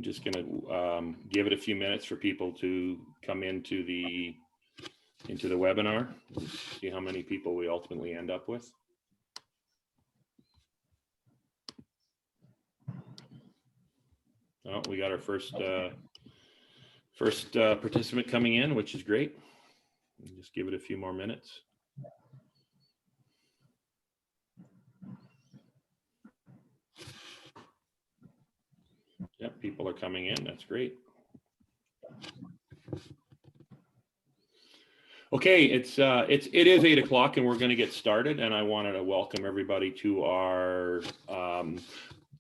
just going to give it a few minutes for people to come into the webinar. See how many people we ultimately end up with. Oh, we got our first participant coming in, which is great. Just give it a few more minutes. Yep, people are coming in. That's great. Okay, it is 8 o'clock and we're going to get started. And I wanted to welcome everybody to our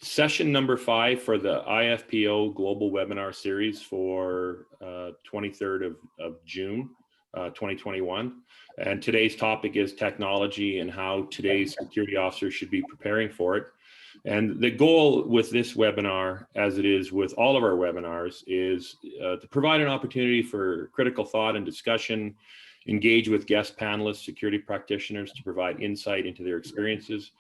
session number 5 for the IFPO Global Webinar series for 23rd of June, 2021. And today's topic is technology and how today's security officers should be preparing for it. And the goal with this webinar, as it is with all of our webinars, is to provide an opportunity for critical thought and discussion, engage with guest panelists, security practitioners to provide insight into their experiences,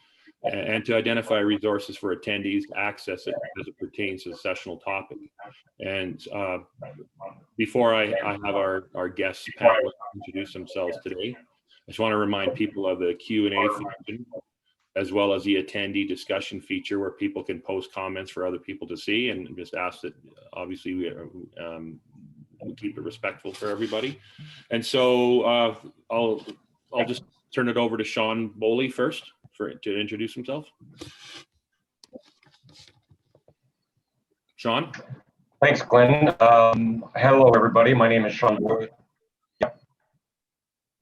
and to identify resources for attendees to access it as it pertains to the sessional topic. And before I have our guest panelists introduce themselves today, I just want to remind people of the Q&A function, as well as the attendee discussion feature where people can post comments for other people to see, and just ask that obviously we keep it respectful for everybody. And so I'll just turn it over to Sean Boley first to introduce himself. Sean? Thanks, Glenn. Hello, everybody. My name is Sean Boley. Yep.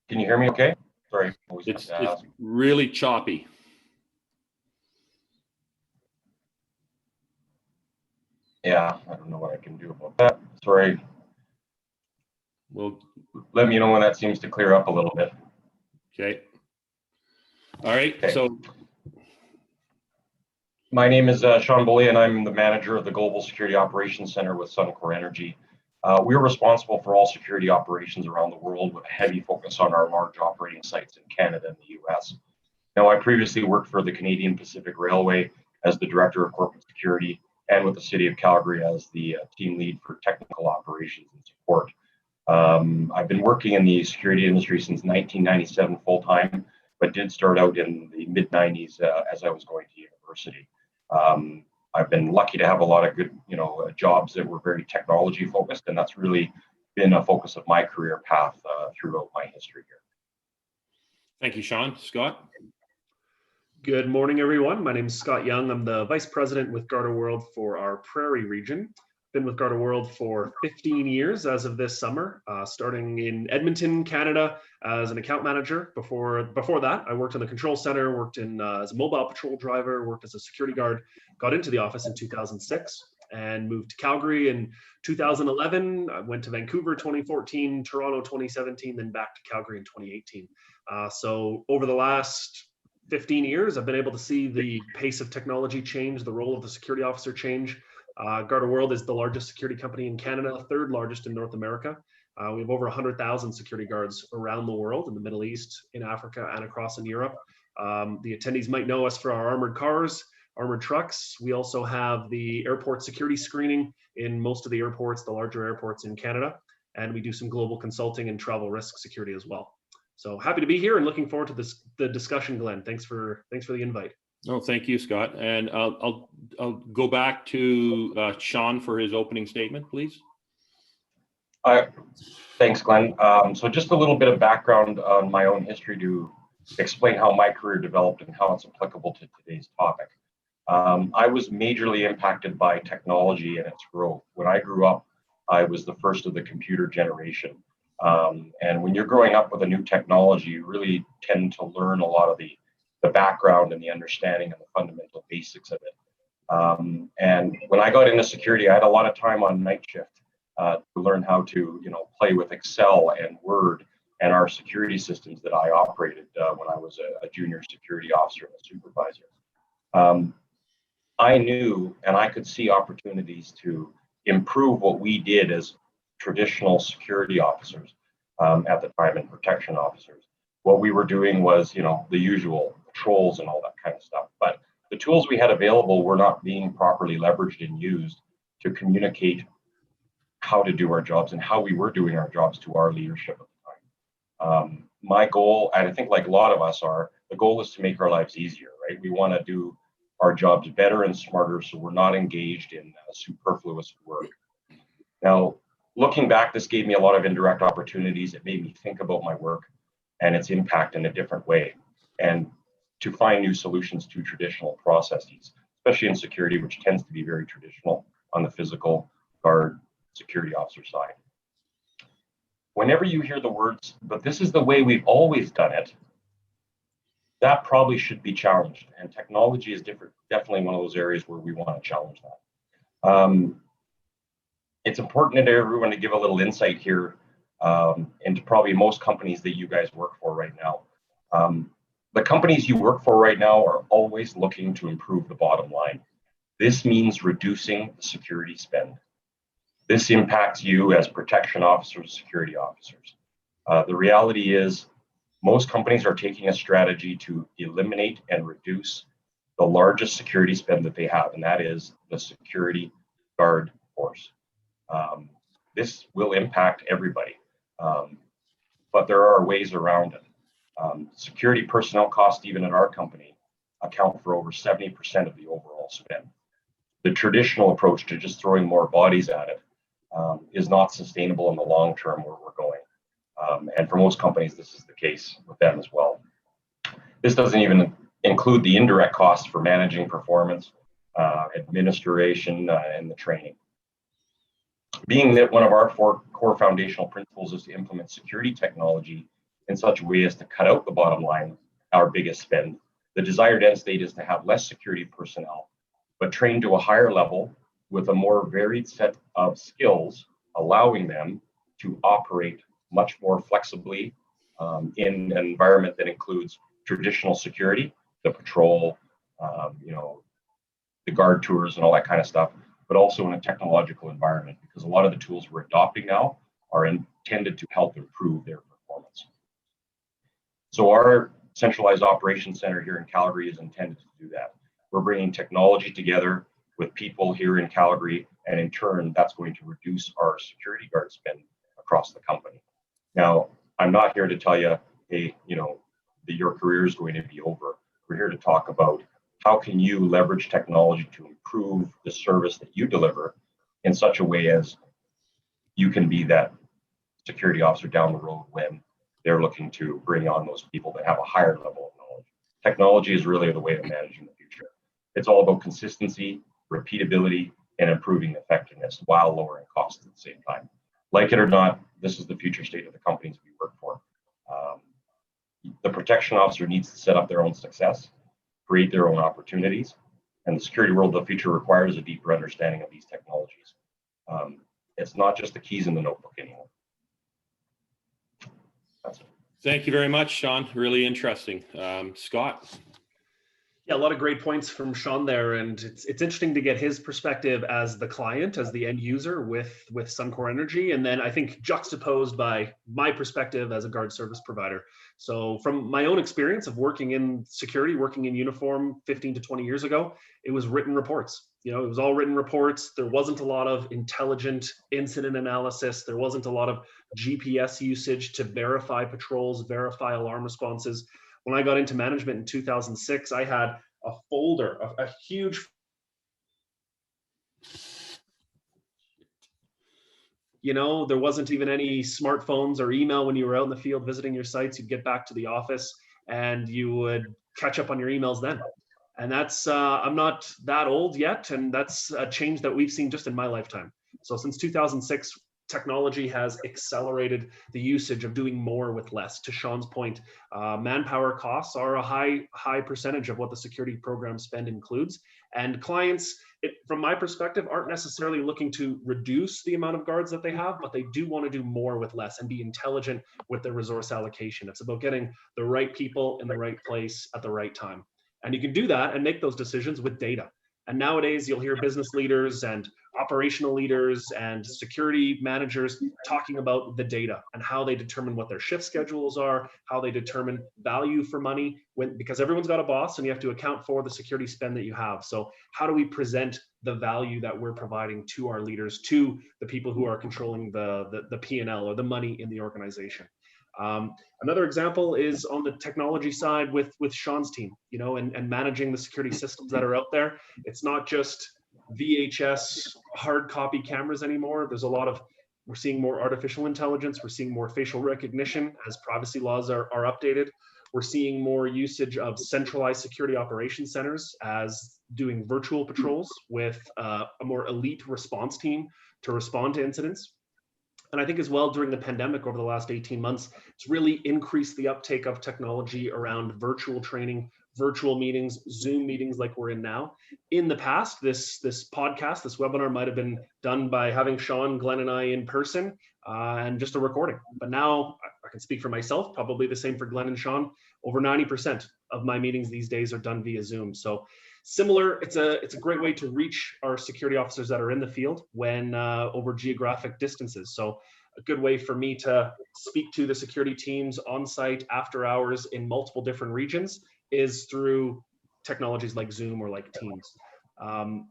Can you hear me okay? Sorry. It's really choppy. Yeah, I don't know what I can do about that. Sorry. Well, let me know when that seems to clear up a little bit. Okay. All right. Okay. So my name is Sean Boley, and I'm the manager of the Global Security Operations Center with Suncor Energy. We're responsible for all security operations around the world with a heavy focus on our large operating sites in Canada and the US. Now, I previously worked for the Canadian Pacific Railway as the Director of Corporate Security, and with the City of Calgary as the team lead for technical operations and support. I've been working in the security industry since 1997 full-time, but did start out in the mid-90s as I was going to university. I've been lucky to have a lot of good, jobs that were very technology focused, and that's really been a focus of my career path throughout my history here. Thank you, Sean. Scott? Good morning, everyone. My name is Scott Young. I'm the Vice President with Garda World for our Prairie region. Been with Garda World for 15 years as of this summer, starting in Edmonton, Canada as an account manager. Before that, I worked in the control center, worked in as a mobile patrol driver, worked as a security guard, got into the office in 2006 and moved to Calgary in 2011. I went to Vancouver 2014, Toronto 2017, then back to Calgary in 2018. So over the last 15 years, I've been able to see the pace of technology change, the role of the security officer change. Garda World is the largest security company in Canada, third largest in North America. We have over 100,000 security guards around the world, in the Middle East, in Africa, and across in Europe. The attendees might know us for our armored cars, armored trucks. We also have the airport security screening in most of the airports, the larger airports in Canada. And we do some global consulting and travel risk security as well. So happy to be here and looking forward to the discussion, Glenn. Thanks for the invite. Oh, thank you, Scott. And I'll go back to Sean for his opening statement, please. Thanks, Glenn. So just a little bit of background on my own history to explain how my career developed and how it's applicable to today's topic. I was majorly impacted by technology and its growth. When I grew up, I was the first of the computer generation. And when you're growing up with a new technology, you really tend to learn a lot of the background and the understanding and the fundamental basics of it. And when I got into security, I had a lot of time on night shift to learn how to, play with Excel and Word and our security systems that I operated when I was a junior security officer and a supervisor. I knew and I could see opportunities to improve what we did as traditional security officers at the time and protection officers. What we were doing was, the usual patrols and all that kind of stuff. But the tools we had available were not being properly leveraged and used to communicate how to do our jobs and how we were doing our jobs to our leadership at the time. My goal, and I think like a lot of us are, the goal is to make our lives easier, right? We want to do our jobs better and smarter so we're not engaged in superfluous work. Now, looking back, this gave me a lot of indirect opportunities. It made me think about my work and its impact in a different way, and to find new solutions to traditional processes, especially in security, which tends to be very traditional on the physical guard security officer side. Whenever you hear the words, but this is the way we've always done it, that probably should be challenged. And technology is definitely one of those areas where we want to challenge that. It's important to everyone to give a little insight here into probably most companies that you guys work for right now. The companies you work for right now are always looking to improve the bottom line. This means reducing the security spend. This impacts you as protection officers, security officers. The reality is most companies are taking a strategy to eliminate and reduce the largest security spend that they have, and that is the security guard force. This will impact everybody, but there are ways around it. Security personnel costs, even at our company, account for over 70% of the overall spend. The traditional approach to just throwing more bodies at it is not sustainable in the long term where we're going. And for most companies, this is the case with them as well. This doesn't even include the indirect costs for managing performance, administration, and the training. Being that one of our 4 core foundational principles is to implement security technology in such a way as to cut out the bottom line, our biggest spend, the desired end state is to have less security personnel, but trained to a higher level with a more varied set of skills, allowing them to operate much more flexibly in an environment that includes traditional security, the patrol, the guard tours and all that kind of stuff, but also in a technological environment, because a lot of the tools we're adopting now are intended to help improve their performance. So our centralized operations center here in Calgary is intended to do that. We're bringing technology together with people here in Calgary, and in turn, that's going to reduce our security guard spend across the company. Now, I'm not here to tell you, hey, that your career is going to be over. We're here to talk about how can you leverage technology to improve the service that you deliver in such a way as you can be that security officer down the road when they're looking to bring on those people that have a higher level of knowledge. Technology is really the way of managing the future. It's all about consistency, repeatability, and improving effectiveness while lowering costs at the same time. Like it or not, this is the future state of the companies we work for. The protection officer needs to set up their own success, create their own opportunities, and the security world of the future requires a deeper understanding of these technologies. It's not just the keys in the notebook anymore. That's it. Thank you very much, Sean. Really interesting. Scott? Yeah, a lot of great points from Sean there, and it's interesting to get his perspective as the client, as the end user with Suncor Energy, and then I think juxtaposed by my perspective as a guard service provider. So from my own experience of working in security, working in uniform 15 to 20 years ago, it was written reports. It was all written reports. There wasn't a lot of intelligent incident analysis. There wasn't a lot of GPS usage to verify patrols, verify alarm responses. When I got into management in 2006, I had a folder, a huge, there wasn't even any smartphones or email when you were out in the field visiting your sites. You'd get back to the office and you would catch up on your emails then. And that's, I'm not that old yet, and that's a change that we've seen just in my lifetime. So since 2006, technology has accelerated the usage of doing more with less. To Sean's point, manpower costs are a high percentage of what the security program spend includes. And clients, from my perspective, aren't necessarily looking to reduce the amount of guards that they have, but they do want to do more with less and be intelligent with their resource allocation. It's about getting the right people in the right place at the right time. And you can do that and make those decisions with data. And nowadays you'll hear business leaders and operational leaders and security managers talking about the data and how they determine what their shift schedules are, how they determine value for money, because everyone's got a boss and you have to account for the security spend that you have. So how do we present the value that we're providing to our leaders, to the people who are controlling the P&L or the money in the organization? Another example is on the technology side with Sean's team, and managing the security systems that are out there. It's not just VHS hard copy cameras anymore. We're seeing more artificial intelligence. We're seeing more facial recognition as privacy laws are updated. We're seeing more usage of centralized security operations centers as doing virtual patrols with a more elite response team to respond to incidents. And I think as well, during the pandemic over the last 18 months, it's really increased the uptake of technology around virtual training, virtual meetings, Zoom meetings like we're in now. In the past, this podcast, this webinar might have been done by having Sean, Glenn, and I in person and just a recording. But now I can speak for myself, probably the same for Glenn and Sean. Over 90% of my meetings these days are done via Zoom. So similar, it's a great way to reach our security officers that are in the field when over geographic distances. So a good way for me to speak to the security teams on site after hours in multiple different regions is through technologies like Zoom or like Teams.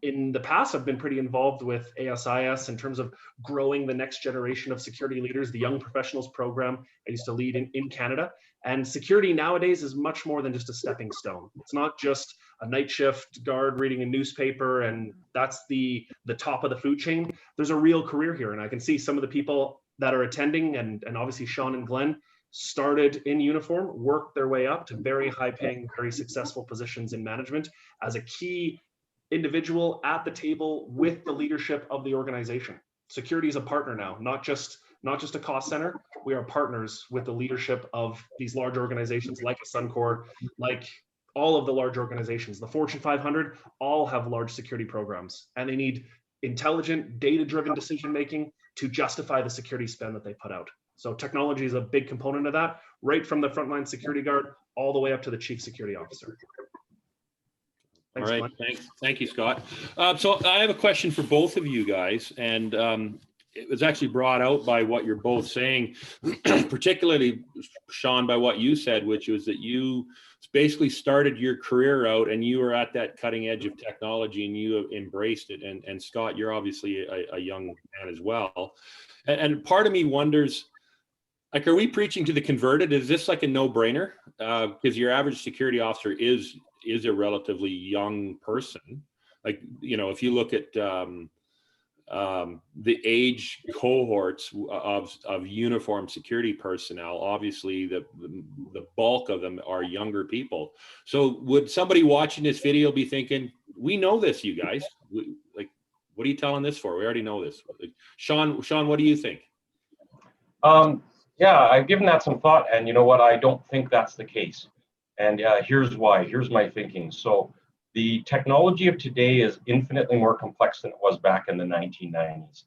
In the past, I've been pretty involved with ASIS in terms of growing the next generation of security leaders, the Young Professionals program I used to lead in Canada. And security nowadays is much more than just a stepping stone. It's not just a night shift guard reading a newspaper and that's the top of the food chain. There's a real career here. And I can see some of the people that are attending, and obviously Sean and Glenn started in uniform, worked their way up to very high paying, very successful positions in management as a key individual at the table with the leadership of the organization. Security is a partner now, not just a cost center. We are partners with the leadership of these large organizations like Suncor, like all of the large organizations. The Fortune 500 all have large security programs, and they need intelligent, data-driven decision-making to justify the security spend that they put out. So technology is a big component of that, right from the frontline security guard all the way up to the chief security officer. Thanks, all right, Glenn. thank you, Scott. So I have a question for both of you guys, and it was actually brought out by what you're both saying, particularly Sean, by what you said, which was that you basically started your career out and you were at that cutting edge of technology and you embraced it. And Scott, you're obviously a young man as well. And part of me wonders, like, are we preaching to the converted? Is this like a no-brainer? Because your average security officer is a relatively young person. Like, if you look at the age cohorts of uniformed security personnel, obviously the bulk of them are younger people. So would somebody watching this video be thinking, we know this, you guys, like, what are you telling this for? We already know this. Like, Sean, what do you think? Yeah, I've given that some thought, and you know what? I don't think that's the case. And here's why. Here's my thinking. So the technology of today is infinitely more complex than it was back in the 1990s.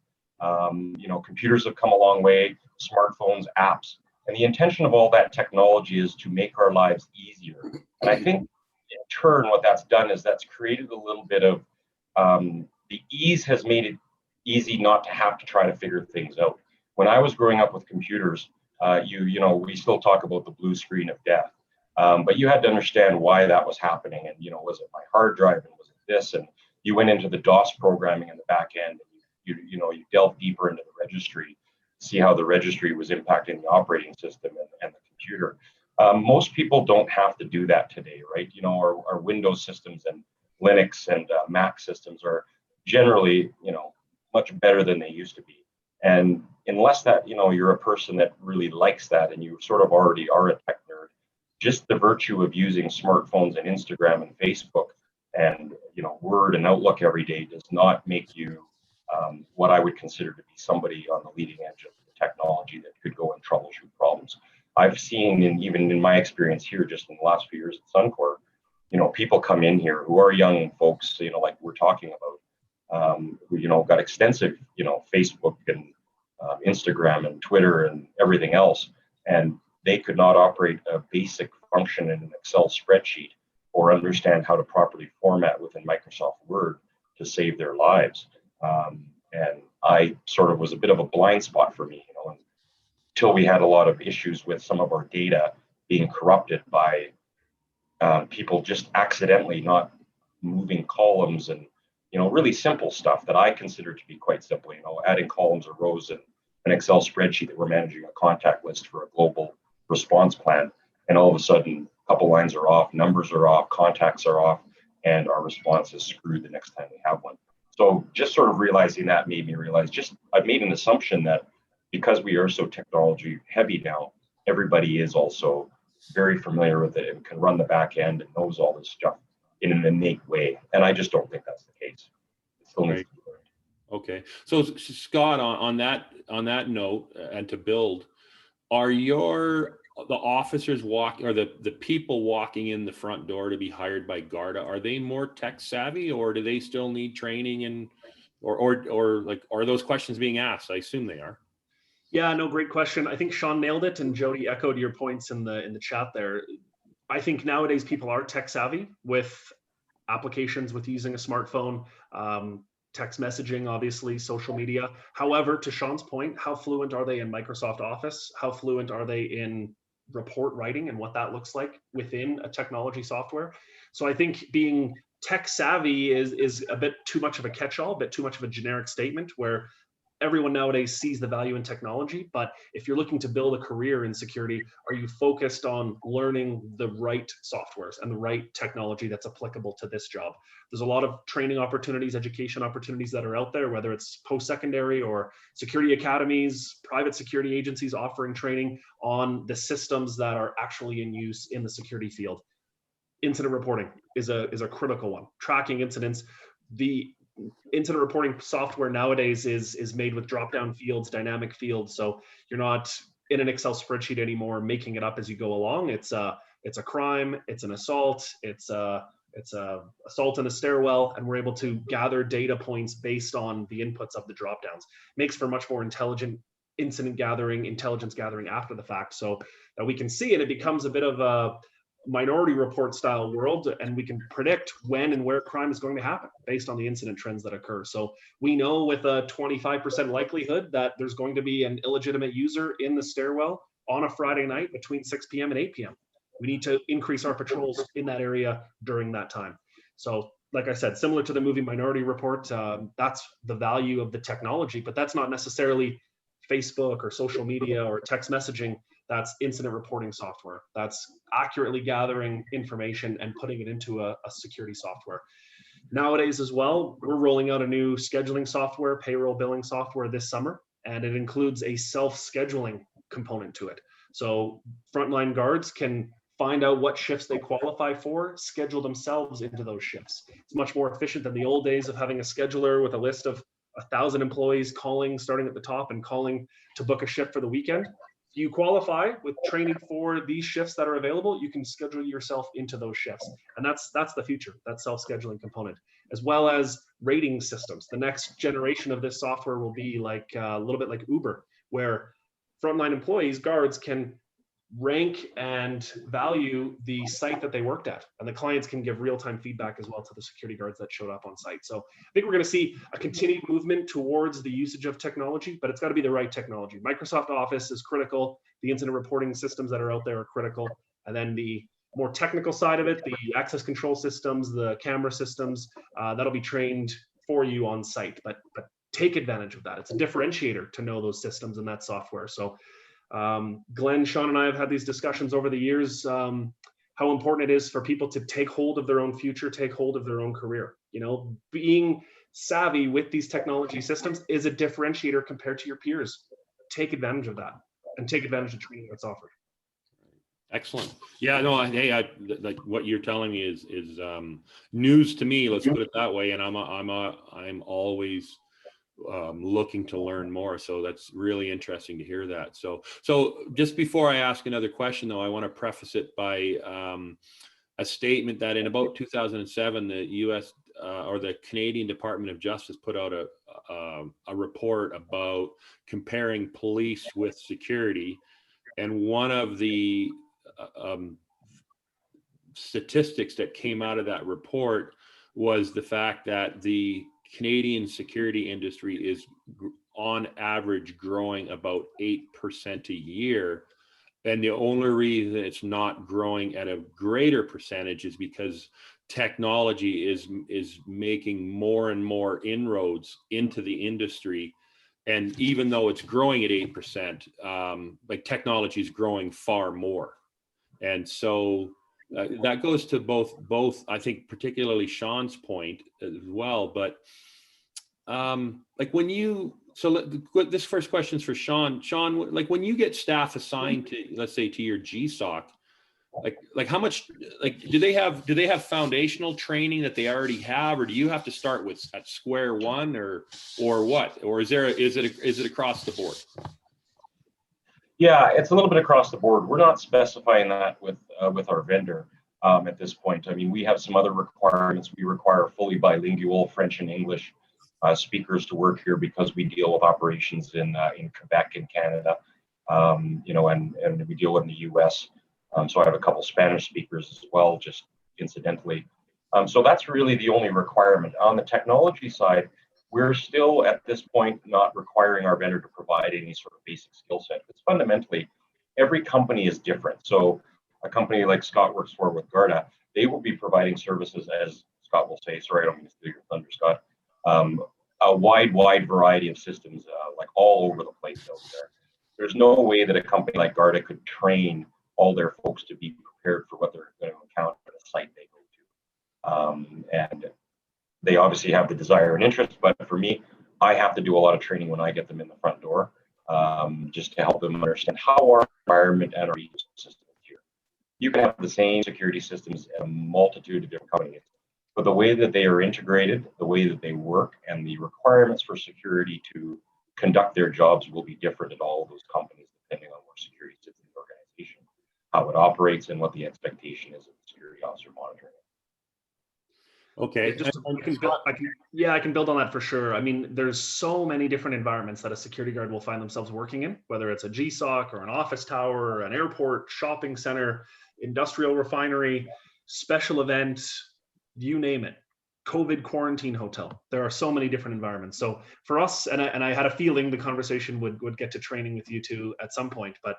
Computers have come a long way, smartphones, apps, and the intention of all that technology is to make our lives easier. And I think in turn, what that's done is that's created a little bit of the ease has made it easy not to have to try to figure things out. When I was growing up with computers, we still talk about the blue screen of death. But you had to understand why that was happening. And, was it my hard drive and was it this? And you went into the DOS programming in the back end. And you delved deeper into the registry, see how the registry was impacting the operating system and the computer. Most people don't have to do that today, right? Our Windows systems and Linux and Mac systems are generally, much better than they used to be. And unless that, you're a person that really likes that and you sort of already are a tech nerd, just the virtue of using smartphones and Instagram and Facebook and Word and Outlook every day does not make you what I would consider to be somebody on the leading edge of the technology that could go and troubleshoot problems. I've seen, even in my experience here, just in the last few years at Suncor, people come in here who are young folks, like we're talking about, who got extensive, Facebook and Instagram and Twitter and everything else, and they could not operate a basic function in an Excel spreadsheet or understand how to properly format within Microsoft Word to save their lives. And I sort of was a bit of a blind spot for me, until we had a lot of issues with some of our data being corrupted by people just accidentally not moving columns, and really simple stuff that I consider to be quite simple, adding columns or rows in an Excel spreadsheet that we're managing a contact list for a global response plan, and all of a sudden a couple lines are off, numbers are off, contacts are off, and our response is screwed the next time we have one. So just sort of realizing that made me realize, I've made an assumption that because we are so technology heavy now, everybody is also very familiar with it and can run the back end and knows all this stuff in an innate way. And I just don't think that's the case. It still needs to be learned. Okay. So Scott, on that note, and to build, are the officers or the people walking in the front door to be hired by Garda, are they more tech savvy, or do they still need training, and or like, are those questions being asked? I assume they are. Yeah, no, great question. I think Sean nailed it, and Jody echoed your points in the chat there. I think nowadays people are tech savvy with applications, with using a smartphone, text messaging, obviously, social media. However, to Sean's point, how fluent are they in Microsoft Office? How fluent are they in report writing and what that looks like within a technology software? So I think being tech savvy is a bit too much of a catch-all, a bit too much of a generic statement, where everyone nowadays sees the value in technology. But if you're looking to build a career in security, are you focused on learning the right softwares and the right technology that's applicable to this job? There's a lot of training opportunities, education opportunities that are out there, whether it's post-secondary or security academies, private security agencies offering training on the systems that are actually in use in the security field. Incident reporting is a critical one. Tracking incidents. The incident reporting software nowadays is made with drop-down fields, dynamic fields. So you're not in an Excel spreadsheet anymore, making it up as you go along. It's a crime, it's an assault, it's a assault in a stairwell, and we're able to gather data points based on the inputs of the drop-downs. Makes for much more intelligent incident gathering, intelligence gathering after the fact, so that we can see it. It becomes a bit of a Minority Report style world, and we can predict when and where crime is going to happen based on the incident trends that occur. So we know with a 25% likelihood that there's going to be an illegitimate user in the stairwell on a Friday night between 6 p.m. and 8 p.m. We need to increase our patrols in that area during that time. So like I said, similar to the movie Minority Report, that's the value of the technology, but that's not necessarily Facebook or social media or text messaging. That's incident reporting software. That's accurately gathering information and putting it into a security software. Nowadays as well, we're rolling out a new scheduling software, payroll billing software this summer, and it includes a self-scheduling component to it. So frontline guards can find out what shifts they qualify for, schedule themselves into those shifts. It's much more efficient than the old days of having a scheduler with a list of 1,000 employees calling, starting at the top and calling to book a shift for the weekend. If you qualify with training for these shifts that are available, you can schedule yourself into those shifts. And that's the future, that self-scheduling component, as well as rating systems. The next generation of this software will be like a little bit like Uber, where frontline employees, guards, can rank and value the site that they worked at, and the clients can give real-time feedback as well to the security guards that showed up on site. So I think we're going to see a continued movement towards the usage of technology, but it's got to be the right technology. Microsoft Office is critical. The incident reporting systems that are out there are critical. And then the more technical side of it, the access control systems, the camera systems, that'll be trained for you on site, but take advantage of that. It's a differentiator to know those systems and that software. So Glenn, Sean, and I have had these discussions over the years, how important it is for people to take hold of their own future, take hold of their own career. Being savvy with these technology systems is a differentiator compared to your peers. Take advantage of that and take advantage of training that's offered. Excellent. Yeah, no, hey, like what you're telling me is news to me. Let's put it that way. And I'm always looking to learn more. So that's really interesting to hear that. So just before I ask another question, though, I want to preface it by a statement that in about 2007, the U.S. Or the Canadian Department of Justice put out a report about comparing police with security, and one of the statistics that came out of that report was the fact that the Canadian security industry is on average growing about 8% a year. And the only reason it's not growing at a greater percentage is because technology is making more and more inroads into the industry. And even though it's growing at 8%, like technology is growing far more. And so that goes to both, I think, particularly Sean's point as well. But like when you, this first question is for Sean. Sean, like when you get staff assigned to, let's say, to your GSOC, like how much, like do they have foundational training that they already have, or do you have to start with at square one, or what, or is it across the board? Yeah, it's a little bit across the board. We're not specifying that with our vendor at this point. I mean, we have some other requirements. We require fully bilingual French and English speakers to work here because we deal with operations in Quebec and Canada, you know, and we deal in the U.S. So I have a couple Spanish speakers as well, just incidentally. So that's really the only requirement. On the technology side, we're still at this point not requiring our vendor to provide any sort of basic skill set. Because fundamentally, every company is different. So a company like Scott works for with Garda, they will be providing services, as Scott will say, sorry, I don't mean to steal your thunder, Scott, a wide variety of systems, like all over the place out there. There's no way that a company like Garda could train all their folks to be prepared for what they're going to encounter at a site they go to. And they obviously have the desire and interest, but for me, I have to do a lot of training when I get them in the front door, just to help them understand how our environment and our ecosystem is here. You can have the same security systems at a multitude of different companies, but the way that they are integrated, the way that they work, and the requirements for security to conduct their jobs will be different at all of those companies, depending on where security sits in the organization, how it operates, and what the expectation is of the security officer monitoring it. Okay. I can build on that for sure. I mean, there's so many different environments that a security guard will find themselves working in, whether it's a GSOC or an office tower, or an airport, shopping center, industrial refinery, special event, you name it, COVID quarantine hotel. There are so many different environments. So for us, and I had a feeling the conversation would get to training with you two at some point, but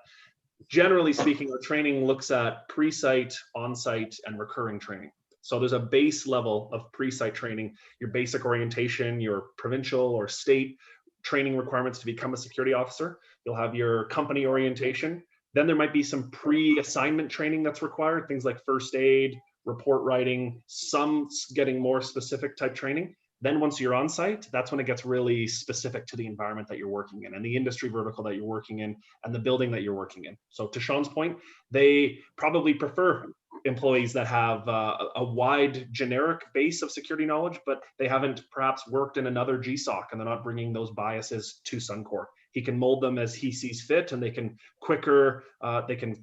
generally speaking, our training looks at pre-site, on-site, and recurring training. So there's a base level of pre-site training, your basic orientation, your provincial or state training requirements to become a security officer. You'll have your company orientation. Then there might be some pre-assignment training that's required, things like first aid, report writing, some getting more specific type training. Then once you're on site, that's when it gets really specific to the environment that you're working in and the industry vertical that you're working in and the building that you're working in. So to Sean's point, they probably prefer employees that have a wide generic base of security knowledge, but they haven't perhaps worked in another GSOC and they're not bringing those biases to Suncor. He can mold them as he sees fit, and they can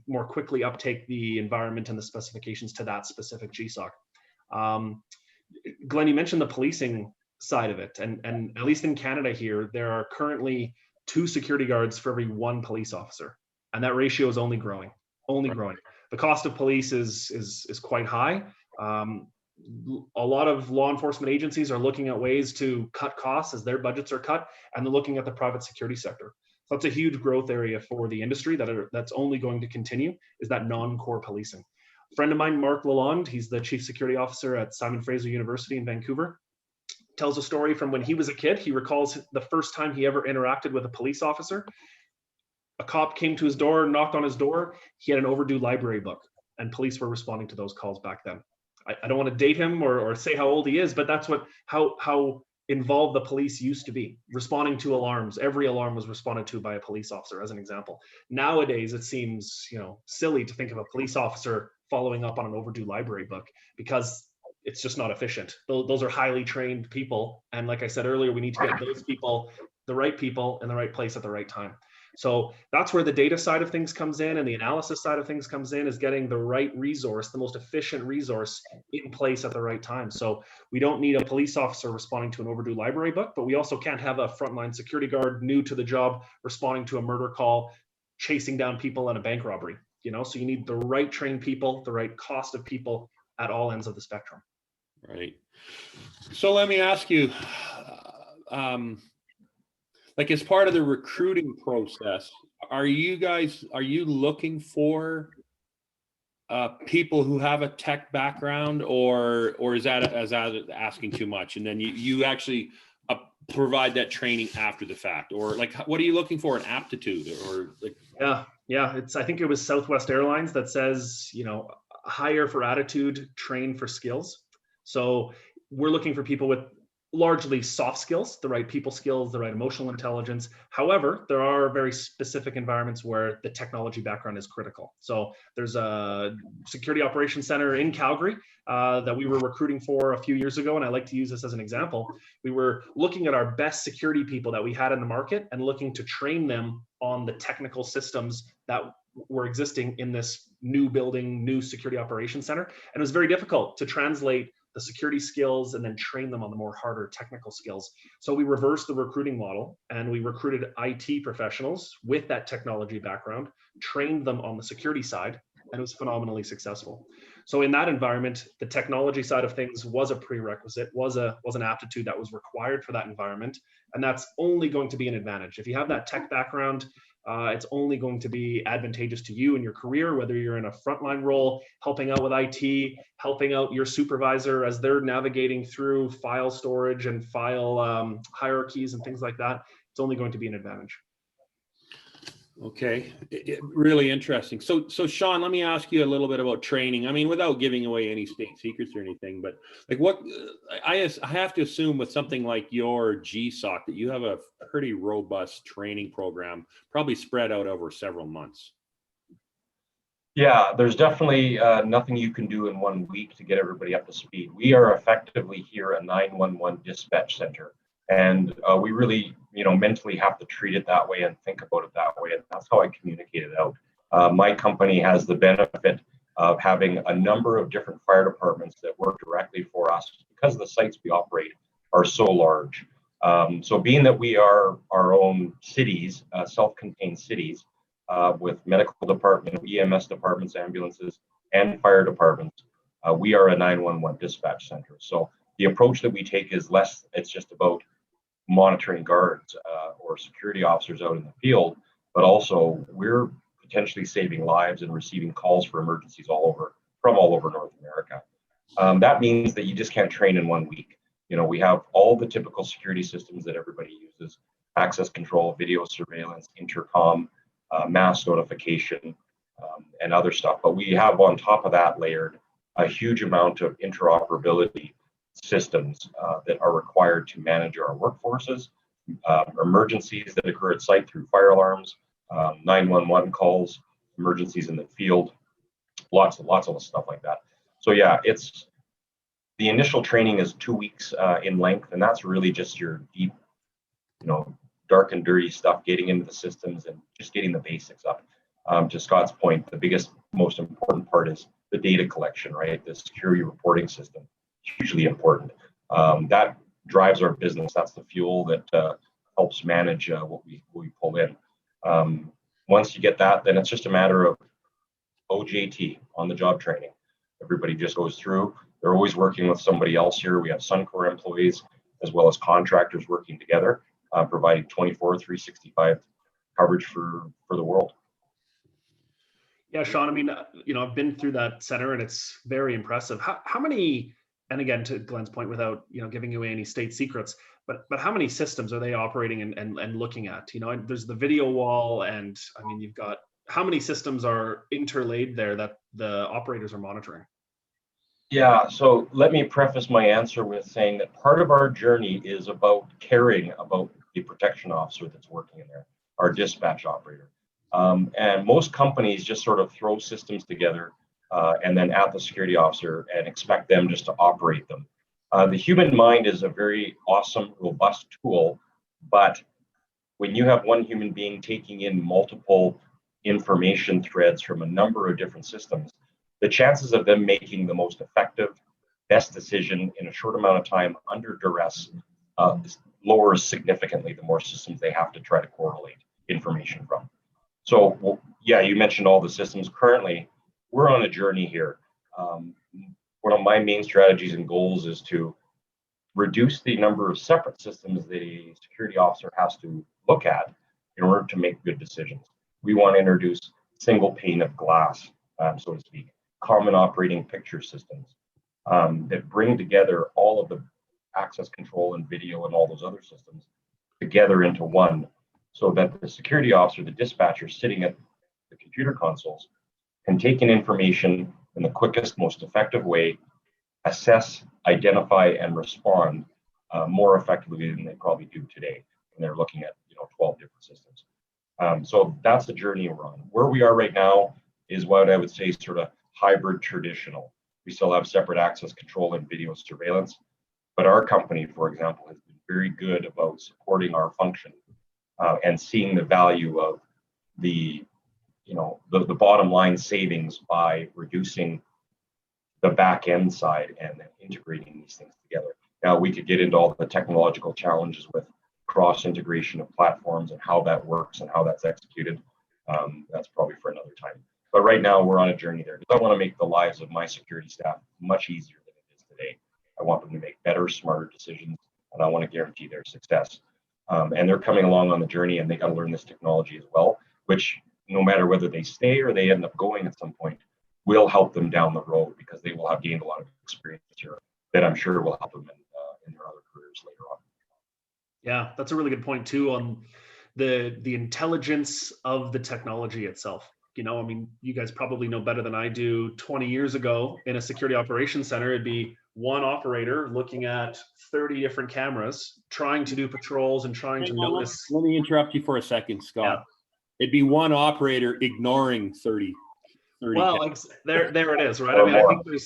more quickly uptake the environment and the specifications to that specific GSOC. Glenn, you mentioned the policing side of it, and at least in Canada here, there are currently 2 security guards for every 1 police officer, and that ratio is only growing. The cost of police is quite high. A lot of law enforcement agencies are looking at ways to cut costs as their budgets are cut, and they're looking at the private security sector. So that's a huge growth area for the industry that's only going to continue, is that non-core policing. A friend of mine, Mark Lalonde, he's the chief security officer at Simon Fraser University in Vancouver, tells a story from when he was a kid. He recalls the first time he ever interacted with a police officer. A cop came to his door, knocked on his door. He had an overdue library book, and police were responding to those calls back then. I don't want to date him or say how old he is, but that's how involved the police used to be, responding to alarms. Every alarm was responded to by a police officer, as an example. Nowadays, it seems silly to think of a police officer following up on an overdue library book, because it's just not efficient. Those are highly trained people, and like I said earlier, we need to get those people, the right people, in the right place at the right time. So that's where the data side of things comes in, and the analysis side of things comes in, is getting the right resource, the most efficient resource in place at the right time. So we don't need a police officer responding to an overdue library book, but we also can't have a frontline security guard new to the job responding to a murder call, chasing down people in a bank robbery. so you need the right trained people, the right cost of people at all ends of the spectrum. Right. So let me ask you, like as part of the recruiting process, are you looking for people who have a tech background, or is that asking too much? And then you actually provide that training after the fact, or like what are you looking for, an aptitude or like? Yeah. I think it was Southwest Airlines that says, hire for attitude, train for skills. So we're looking for people with largely soft skills, the right people skills, the right emotional intelligence. However, there are very specific environments where the technology background is critical. So there's a security operations center in Calgary that we were recruiting for a few years ago. And I like to use this as an example. We were looking at our best security people that we had in the market and looking to train them on the technical systems that were existing in this new building, new security operations center. And it was very difficult to translate the security skills and then train them on the more harder technical skills. So we reversed the recruiting model and we recruited IT professionals with that technology background, trained them on the security side, and it was phenomenally successful. So in that environment, the technology side of things was a prerequisite, was an aptitude that was required for that environment. And that's only going to be an advantage. If you have that tech background, it's only going to be advantageous to you in your career, whether you're in a frontline role, helping out with IT, helping out your supervisor as they're navigating through file storage and file hierarchies and things like that. It's only going to be an advantage. Okay, really interesting. So Sean, let me ask you a little bit about training. I mean, without giving away any state secrets or anything, but like what I have to assume with something like your GSOC that you have a pretty robust training program, probably spread out over several months. Yeah, there's definitely nothing you can do in 1 week to get everybody up to speed. We are effectively here a 911 dispatch center. And we really, mentally have to treat it that way and think about it that way. And that's how I communicate it out. My company has the benefit of having a number of different fire departments that work directly for us because the sites we operate are so large. So being that we are our own cities, self-contained cities, with medical department, EMS departments, ambulances, and fire departments, we are a 911 dispatch center. So the approach that we take is less, it's just about monitoring guards or security officers out in the field, but also we're potentially saving lives and receiving calls for emergencies from all over North America. That means that you just can't train in 1 week. We have all the typical security systems that everybody uses: access control, video surveillance, intercom, mass notification, and other stuff. But we have on top of that layered a huge amount of interoperability systems that are required to manage our workforces, emergencies that occur at site through fire alarms, 911 calls, emergencies in the field, lots of stuff like that. So yeah, the initial training is 2 weeks in length, and that's really just your deep, dark and dirty stuff, getting into the systems and just getting the basics up. To Scott's point, the biggest, most important part is the data collection, right? The security reporting system, hugely important. That drives our business. That's the fuel that helps manage what we pull in. Once you get that, then it's just a matter of OJT, on the job training. Everybody just goes through. They're always working with somebody else here. We have Suncor employees as well as contractors working together, providing 365 coverage for the world. Yeah, Sean, I mean, I've been through that center and it's very impressive. How many, and again, to Glenn's point, without, giving away any state secrets, but how many systems are they operating and looking at? There's the video wall, and I mean, you've got, how many systems are interlaid there that the operators are monitoring? Yeah, so let me preface my answer with saying that part of our journey is about caring about the protection officer that's working in there, our dispatch operator. And most companies just sort of throw systems together and then add the security officer and expect them just to operate them. The human mind is a very awesome, robust tool, but when you have one human being taking in multiple information threads from a number of different systems, the chances of them making the most effective, best decision in a short amount of time under duress lowers significantly the more systems they have to try to correlate information from. So, well, yeah, you mentioned all the systems. Currently, we're on a journey here. One of my main strategies and goals is to reduce the number of separate systems that a security officer has to look at in order to make good decisions. We want to introduce single pane of glass, so to speak, common operating picture systems that bring together all of the access control and video and all those other systems together into one, so that the security officer, the dispatcher sitting at the computer consoles, can take in information in the quickest, most effective way, assess, identify, and respond more effectively than they probably do today when they're looking at 12 different systems. So that's the journey we're on. Where we are right now is what I would say sort of hybrid traditional. We still have separate access control and video surveillance, but our company, for example, has been very good about supporting our function and seeing the value of the bottom line savings by reducing the back end side and then integrating these things together. Now, we could get into all the technological challenges with cross integration of platforms and how that works and how that's executed. That's probably for another time. But right now, we're on a journey there because I want to make the lives of my security staff much easier than it is today. I want them to make better, smarter decisions, and I want to guarantee their success. And they're coming along on the journey, and they got to learn this technology as well, which no matter whether they stay or they end up going at some point, will help them down the road because they will have gained a lot of experience here that I'm sure will help them in their other careers later on. Yeah, that's a really good point too on the intelligence of the technology itself. I mean, you guys probably know better than I do. 20 years ago in a security operations center, it'd be one operator looking at 30 different cameras, trying to do patrols and trying to notice. Let me interrupt you for a second, Scott. Yeah. It'd be one operator ignoring 30. Well, there it is, right? I mean,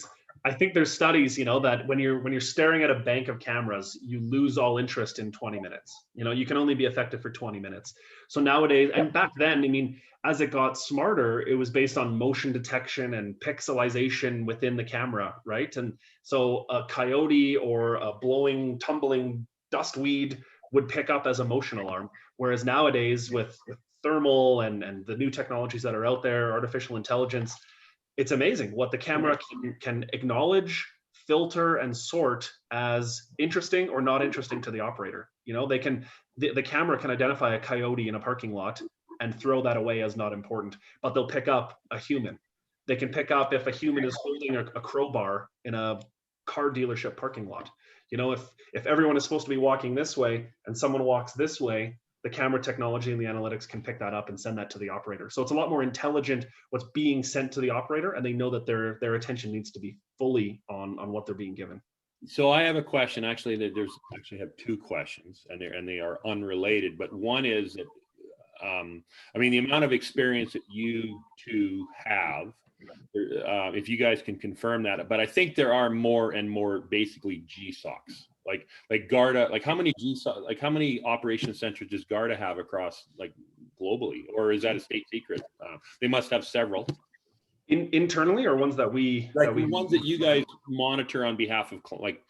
I think there's studies, that when you're staring at a bank of cameras, you lose all interest in 20 minutes. You can only be effective for 20 minutes. So nowadays, and back then, I mean, as it got smarter, it was based on motion detection and pixelization within the camera, right? And so a coyote or a blowing, tumbling dust weed would pick up as a motion alarm. Whereas nowadays with thermal and the new technologies that are out there, artificial intelligence, it's amazing what the camera can acknowledge, filter, and sort as interesting or not interesting to the operator. The camera can identify a coyote in a parking lot and throw that away as not important, but they'll pick up a human. They can pick up if a human is holding a crowbar in a car dealership parking lot. If everyone is supposed to be walking this way and someone walks this way, the camera technology and the analytics can pick that up and send that to the operator. So it's a lot more intelligent what's being sent to the operator, and they know that their attention needs to be fully on what they're being given. So I have a question. Actually, I have two questions, and they are unrelated. But one is that, I mean, the amount of experience that you two have, if you guys can confirm that. But I think there are more and more basically GSOCs. Like Garda, like how many operation centers does Garda have across globally, or is that a state secret? They must have several. Internally, or ones that we ones that you guys monitor on behalf of like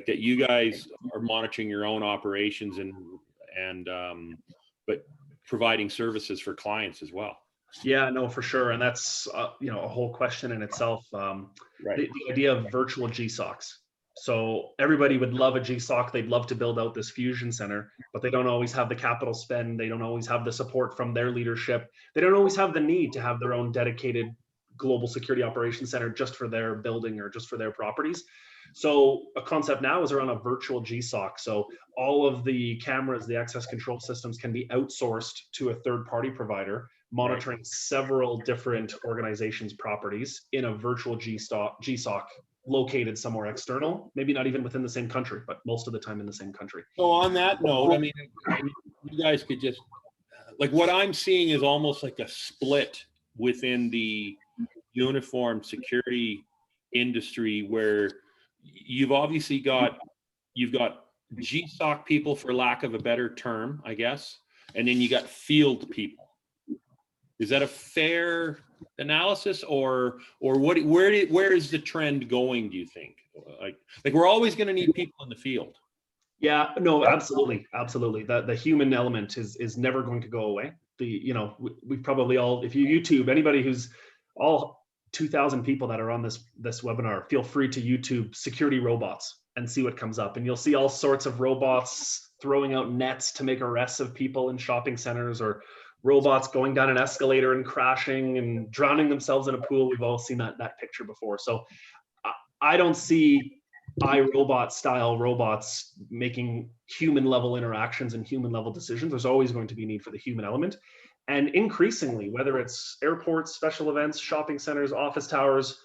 that you guys are monitoring your own operations and but providing services for clients as well. Yeah, no, for sure, and that's a whole question in itself. Right. The idea of virtual GSOCs. So everybody would love a GSOC. They'd love to build out this fusion center, but they don't always have the capital spend. They don't always have the support from their leadership. They don't always have the need to have their own dedicated global security operations center just for their building or just for their properties. So a concept now is around a virtual GSOC. So all of the cameras, the access control systems can be outsourced to a third-party provider, monitoring several different organizations' properties in a virtual GSOC located somewhere external, maybe not even within the same country, but most of the time in the same country. So on that note, I mean, you guys could just, what I'm seeing is almost like a split within the uniform security industry where you've obviously got GSOC people, for lack of a better term, I guess, and then you got field people. Is that a fair analysis, or where is the trend going, do you think? Like we're always going to need people in the field. Yeah, no, absolutely. The human element is never going to go away. we probably all, if you YouTube, anybody who's all 2,000 people that are on this webinar, feel free to YouTube security robots and see what comes up. And you'll see all sorts of robots throwing out nets to make arrests of people in shopping centers, or robots going down an escalator and crashing and drowning themselves in a pool. We've all seen that picture before. So I don't see iRobot style robots making human level interactions and human level decisions. There's always going to be a need for the human element. And increasingly, whether it's airports, special events, shopping centers, office towers,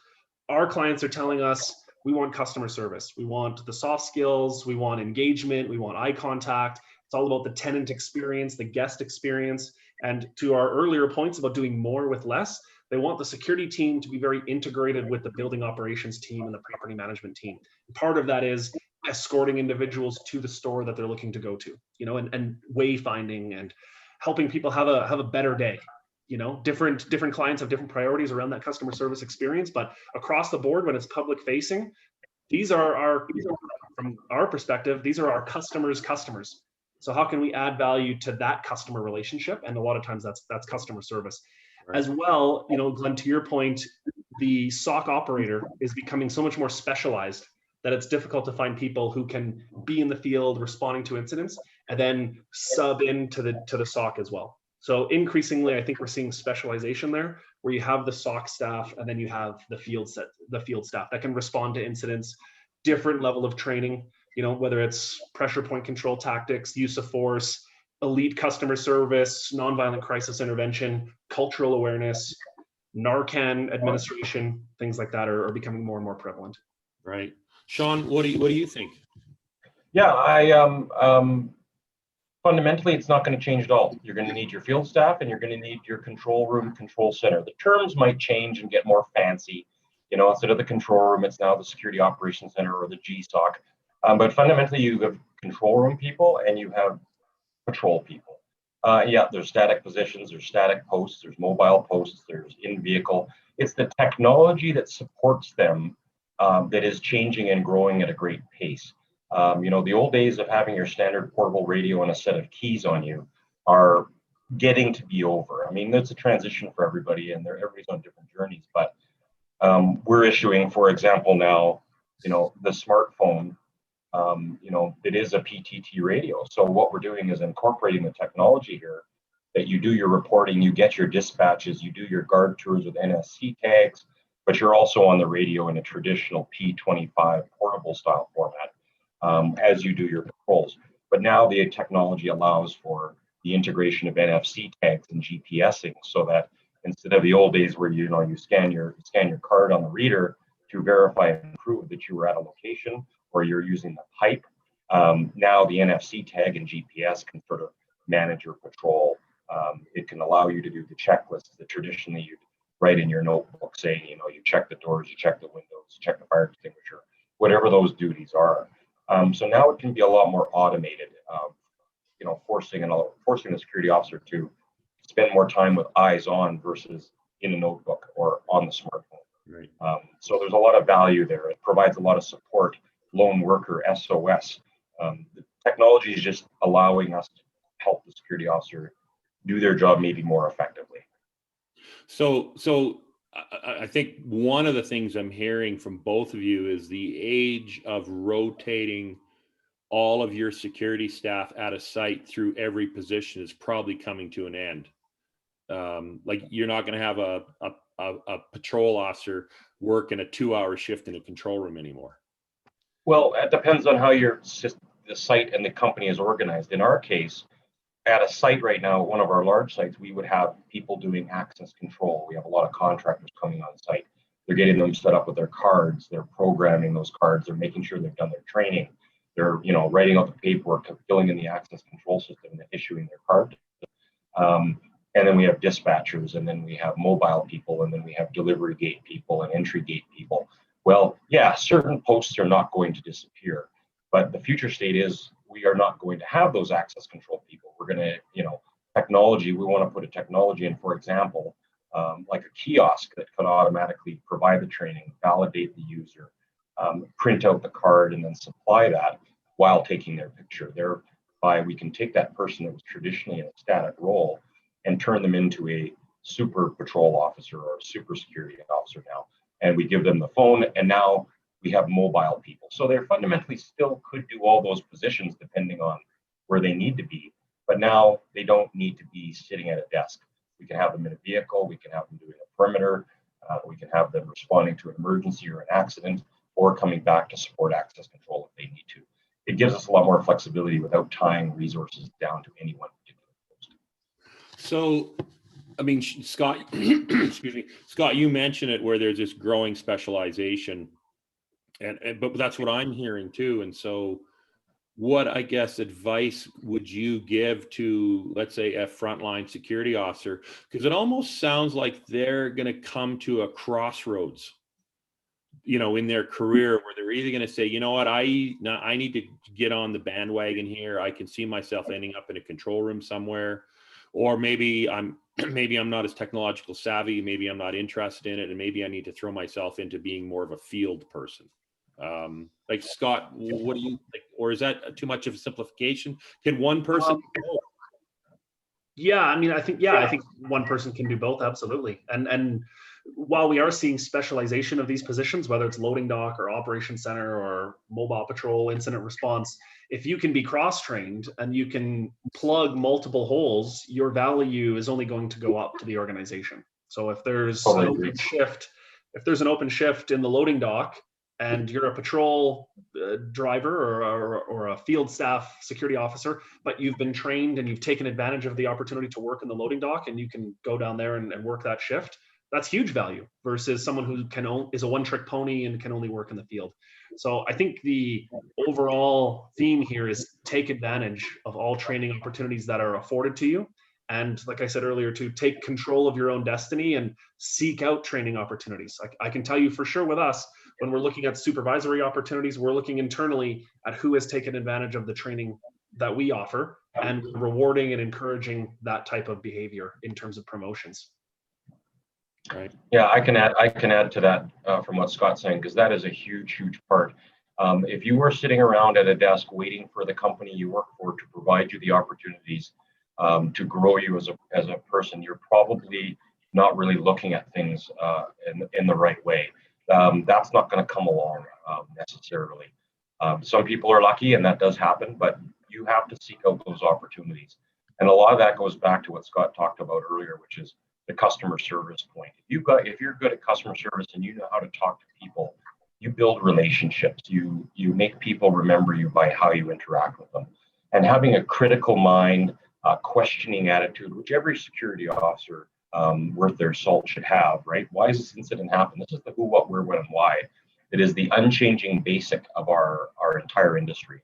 our clients are telling us, we want customer service. We want the soft skills, we want engagement, we want eye contact. It's all about the tenant experience, the guest experience. And to our earlier points about doing more with less, they want the security team to be very integrated with the building operations team and the property management team. Part of that is escorting individuals to the store that they're looking to go to, and wayfinding and helping people have a better day. Different clients have different priorities around that customer service experience, but across the board, when it's public facing, these are from our perspective, these are our customers. So how can we add value to that customer relationship? And a lot of times that's customer service. Right. As well, Glenn, to your point, the SOC operator is becoming so much more specialized that it's difficult to find people who can be in the field responding to incidents and then sub into the SOC as well. So increasingly, I think we're seeing specialization there, where you have the SOC staff and then you have the field staff that can respond to incidents, different level of training, whether it's pressure point control tactics, use of force, elite customer service, nonviolent crisis intervention, cultural awareness, Narcan administration, things like that are becoming more and more prevalent. Right. Sean, what do you think? Yeah, fundamentally, it's not going to change at all. You're going to need your field staff and you're going to need your control room, control center. The terms might change and get more fancy. Instead of the control room, it's now the security operations center or the GSOC. But fundamentally, you have control room people and you have patrol people. Yeah, there's static positions, there's static posts, there's mobile posts, there's in vehicle. It's the technology that supports them that is changing and growing at a great pace. The old days of having your standard portable radio and a set of keys on you are getting to be over. I mean, that's a transition for everybody, and everybody's on different journeys. But we're issuing, for example, now, the smartphone. It is a PTT radio. So what we're doing is incorporating the technology here that you do your reporting, you get your dispatches, you do your guard tours with NSC tags, but you're also on the radio in a traditional P25 portable style format as you do your patrols. But now the technology allows for the integration of NFC tags and GPSing, so that instead of the old days where you scan your card on the reader to verify and prove that you were at a location, or you're using the pipe, now the NFC tag and GPS can sort of manage your patrol. It can allow you to do the checklists that traditionally you'd write in your notebook saying, you check the doors, you check the windows, you check the fire extinguisher, whatever those duties are. So now it can be a lot more automated, forcing the security officer to spend more time with eyes on versus in a notebook or on the smartphone. Right. So there's a lot of value there. It provides a lot of support, lone worker, SOS. The technology is just allowing us to help the security officer do their job maybe more effectively. So I think one of the things I'm hearing from both of you is the age of rotating all of your security staff at a site through every position is probably coming to an end. Like you're not going to have a patrol officer work in a 2-hour shift in a control room anymore. Well, it depends on how the site and the company is organized. In our case, at a site right now, one of our large sites, we would have people doing access control. We have a lot of contractors coming on site. They're getting them set up with their cards. They're programming those cards. They're making sure they've done their training. They're, writing out the paperwork, filling in the access control system, and issuing their card. And then we have dispatchers, and then we have mobile people, and then we have delivery gate people and entry gate people. Well, yeah, certain posts are not going to disappear, but the future state is we are not going to have those access control people. We're going to, technology, we want to put a technology in, for example, like a kiosk that can automatically provide the training, validate the user, print out the card, and then supply that while taking their picture. Thereby, we can take that person that was traditionally in a static role and turn them into a super patrol officer or a super security officer now. And we give them the phone, and now we have mobile people. So they're fundamentally still could do all those positions depending on where they need to be, but now they don't need to be sitting at a desk. We can have them in a vehicle, we can have them doing a perimeter, we can have them responding to an emergency or an accident, or coming back to support access control if they need to. It gives us a lot more flexibility without tying resources down to any one particular post. So, I mean, Scott, excuse me, Scott, you mentioned it where there's this growing specialization, but that's what I'm hearing too. And so, what, I guess, advice would you give to, let's say, a frontline security officer? Because it almost sounds like they're going to come to a crossroads, you know, in their career, where they're either going to say, you know what, I need to get on the bandwagon here. I can see myself ending up in a control room somewhere, or maybe I'm not as technological savvy. Maybe I'm not interested in it, and maybe I need to throw myself into being more of a field person. Like, Scott, what do you think? Or is that too much of a simplification? Can one person do both? Yeah, I mean, I think one person can do both, absolutely. And while we are seeing specialization of these positions, whether it's loading dock or operations center or mobile patrol, incident response, if you can be cross-trained and you can plug multiple holes, your value is only going to go up to the organization. So if there's an open shift in the loading dock, and you're a patrol driver or a field staff security officer, but you've been trained and you've taken advantage of the opportunity to work in the loading dock, and you can go down there and work that shift, that's huge value versus someone who is a one-trick pony and can only work in the field. So I think the overall theme here is take advantage of all training opportunities that are afforded to you. And like I said earlier, to take control of your own destiny and seek out training opportunities. I can tell you for sure with us, when we're looking at supervisory opportunities, we're looking internally at who has taken advantage of the training that we offer, and rewarding and encouraging that type of behavior in terms of promotions. Right. Yeah, I can add to that from what Scott's saying, because that is a huge part. If you are sitting around at a desk waiting for the company you work for to provide you the opportunities to grow you as a person, you're probably not really looking at things in the right way. That's not going to come along necessarily. Some people are lucky, and that does happen, but you have to seek out those opportunities. And a lot of that goes back to what Scott talked about earlier, which is the customer service point. If you're good at customer service and you know how to talk to people, you build relationships. You make people remember you by how you interact with them. And having a critical mind, questioning attitude, which every security officer worth their salt should have, right? Why does this incident happen? This is the who, what, where, when, and why. It is the unchanging basic of our entire industry.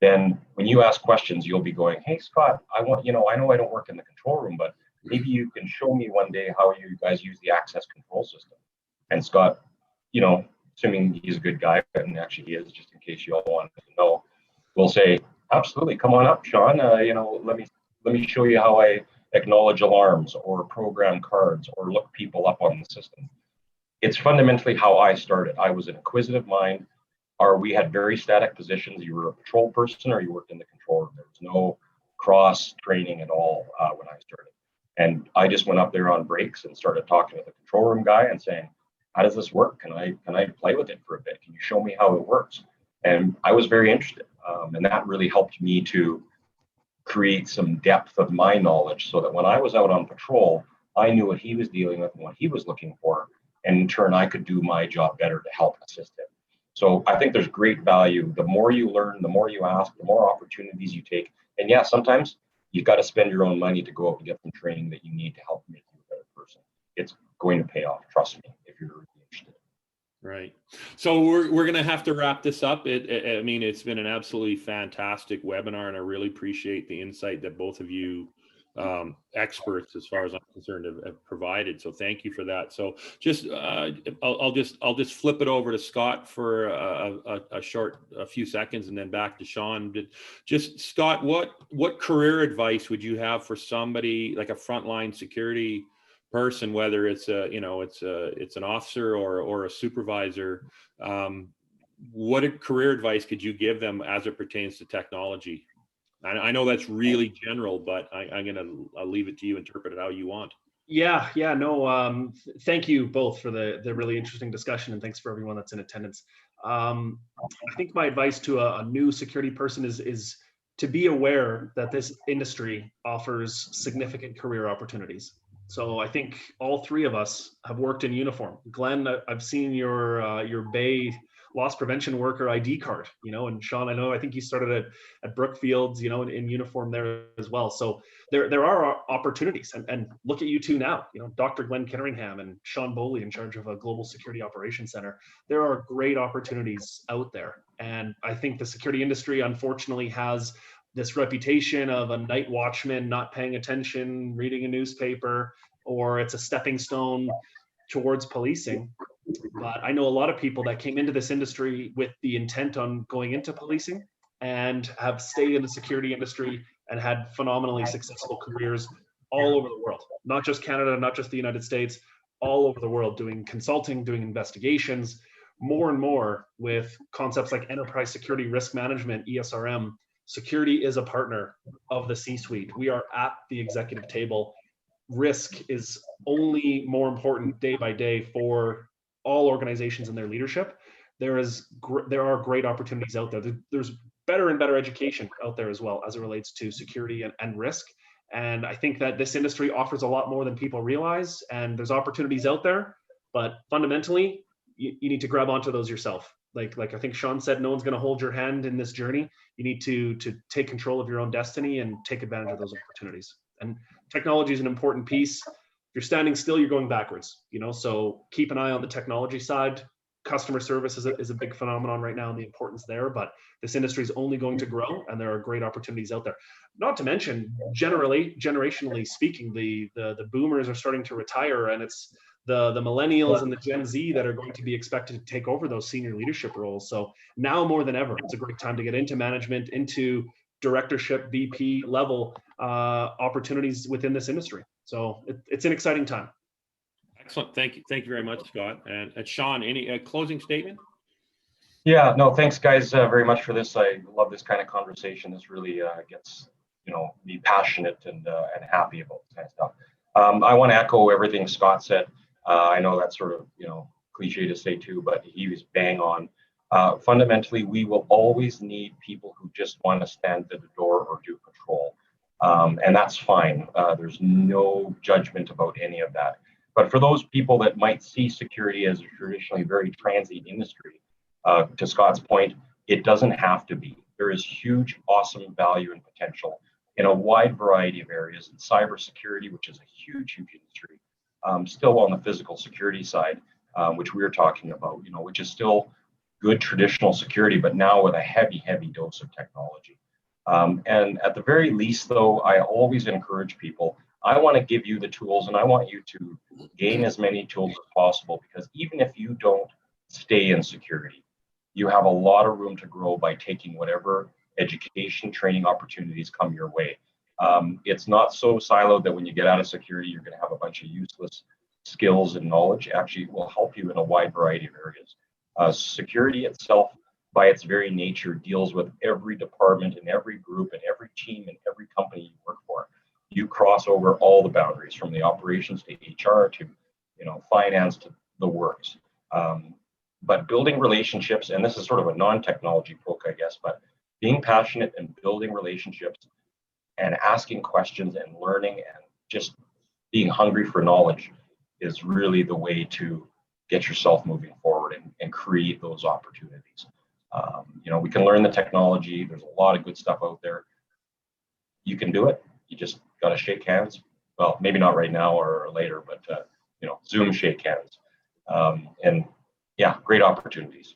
Then when you ask questions, you'll be going, hey, Scott, I know I don't work in the control room, but maybe you can show me one day how you guys use the access control system. And Scott, assuming he's a good guy, and actually he is, just in case you all want to know, will say, absolutely, come on up, Sean. Let me show you how I acknowledge alarms or program cards or look people up on the system. It's fundamentally how I started. I was an inquisitive mind, or we had very static positions. You were a patrol person or you worked in the control room. There was no cross training at all when I started. And I just went up there on breaks and started talking to the control room guy and saying, how does this work? Can I play with it for a bit? Can you show me how it works? And I was very interested. And that really helped me to create some depth of my knowledge, so that when I was out on patrol, I knew what he was dealing with and what he was looking for. And in turn, I could do my job better to help assist him. So I think there's great value. The more you learn, the more you ask, the more opportunities you take. And yeah, sometimes you've got to spend your own money to go out and get some training that you need to help make you a better person. It's going to pay off, trust me, if you're really interested. Right. So we're going to have to wrap this up. I mean, it's been an absolutely fantastic webinar, and I really appreciate the insight that both of you experts, as far as I'm concerned, have provided. So thank you for that. So just I'll just flip it over to Scott for a few seconds, and then back to Sean. Just Scott, what career advice would you have for somebody like a frontline security person, whether it's an officer or a supervisor? What career advice could you give them as it pertains to technology? I know that's really general, but I'll leave it to you, interpret it how you want. Yeah, no, thank you both for the really interesting discussion, and thanks for everyone that's in attendance. I think my advice to a new security person is to be aware that this industry offers significant career opportunities. So I think all three of us have worked in uniform. Glenn, I've seen your Bay loss prevention worker ID card, and Sean, I think you started at Brookfields, in uniform there as well. So there are opportunities, and look at you two now, Dr. Glenn Kitteringham and Sean Boley in charge of a global security operations center. There are great opportunities out there. And I think the security industry, unfortunately, has this reputation of a night watchman not paying attention, reading a newspaper, or it's a stepping stone towards policing. But I know a lot of people that came into this industry with the intent on going into policing and have stayed in the security industry and had phenomenally successful careers all over the world, not just Canada, not just the United States, all over the world, doing consulting, doing investigations, more and more with concepts like enterprise security risk management, ESRM. Security is a partner of the C-suite. We are at the executive table. Risk is only more important day by day for all organizations and their leadership. There are great opportunities out there. There's better and better education out there as well as it relates to security and risk. And I think that this industry offers a lot more than people realize, and there's opportunities out there, but fundamentally, you need to grab onto those yourself. Like I think Sean said, no one's going to hold your hand in this journey. You need to take control of your own destiny and take advantage of those opportunities. And technology is an important piece. If you're standing still, you're going backwards, so keep an eye on the technology side. Customer service is a big phenomenon right now and the importance there, but this industry is only going to grow and there are great opportunities out there. Not to mention, generationally speaking, the boomers are starting to retire, and it's the millennials and the Gen Z that are going to be expected to take over those senior leadership roles. So now more than ever, it's a great time to get into management, into directorship, VP level opportunities within this industry. So it's an exciting time. Excellent. Thank you very much, Scott. And Sean, any closing statement? Yeah, no, thanks guys very much for this. I love this kind of conversation. This really gets me passionate and happy about this kind of stuff. I want to echo everything Scott said. I know that's sort of cliche to say too, but he was bang on. Fundamentally, we will always need people who just want to stand at the door or do patrol, and that's fine. There's no judgment about any of that. But for those people that might see security as a traditionally very transient industry, to Scott's point, it doesn't have to be. There is huge, awesome value and potential in a wide variety of areas. In cybersecurity, which is a huge industry, still on the physical security side, which we were talking about, which is still good traditional security, but now with a heavy dose of technology. And at the very least, though, I always encourage people, I want to give you the tools and I want you to gain as many tools as possible, because even if you don't stay in security, you have a lot of room to grow by taking whatever education, training opportunities come your way. It's not so siloed that when you get out of security, you're going to have a bunch of useless skills and knowledge. Actually, it will help you in a wide variety of areas. Security itself, by its very nature, deals with every department and every group and every team and every company you work for. You cross over all the boundaries, from the operations to HR to finance to the works. But building relationships, and this is sort of a non-technology poke, I guess, but being passionate and building relationships and asking questions and learning and just being hungry for knowledge is really the way to get yourself moving forward and create those opportunities. We can learn the technology. There's a lot of good stuff out there. You can do it. You just got to shake hands. Well, maybe not right now or later, but Zoom shake hands. And yeah, great opportunities.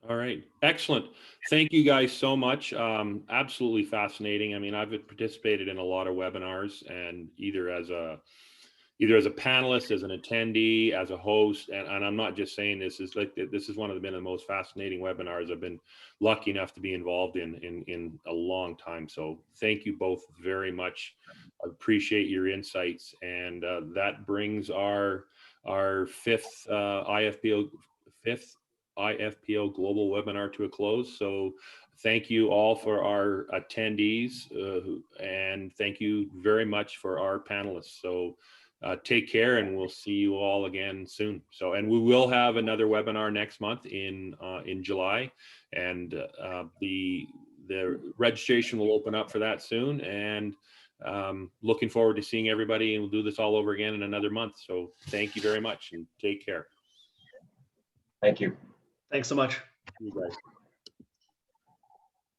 All right, excellent. Thank you guys so much. Absolutely fascinating. I mean, I've participated in a lot of webinars, and either as a panelist, as an attendee, as a host, and I'm not just saying this is one of the most fascinating webinars I've been lucky enough to be involved in a long time. So thank you both very much. I appreciate your insights, and that brings our fifth IFPO IFPO Global Webinar to a close. So thank you all for our attendees, and thank you very much for our panelists. So take care, and we'll see you all again soon. So, and we will have another webinar next month in July, and the registration will open up for that soon. And looking forward to seeing everybody, and we'll do this all over again in another month. So thank you very much, and take care. Thank you. Thanks so much. You guys.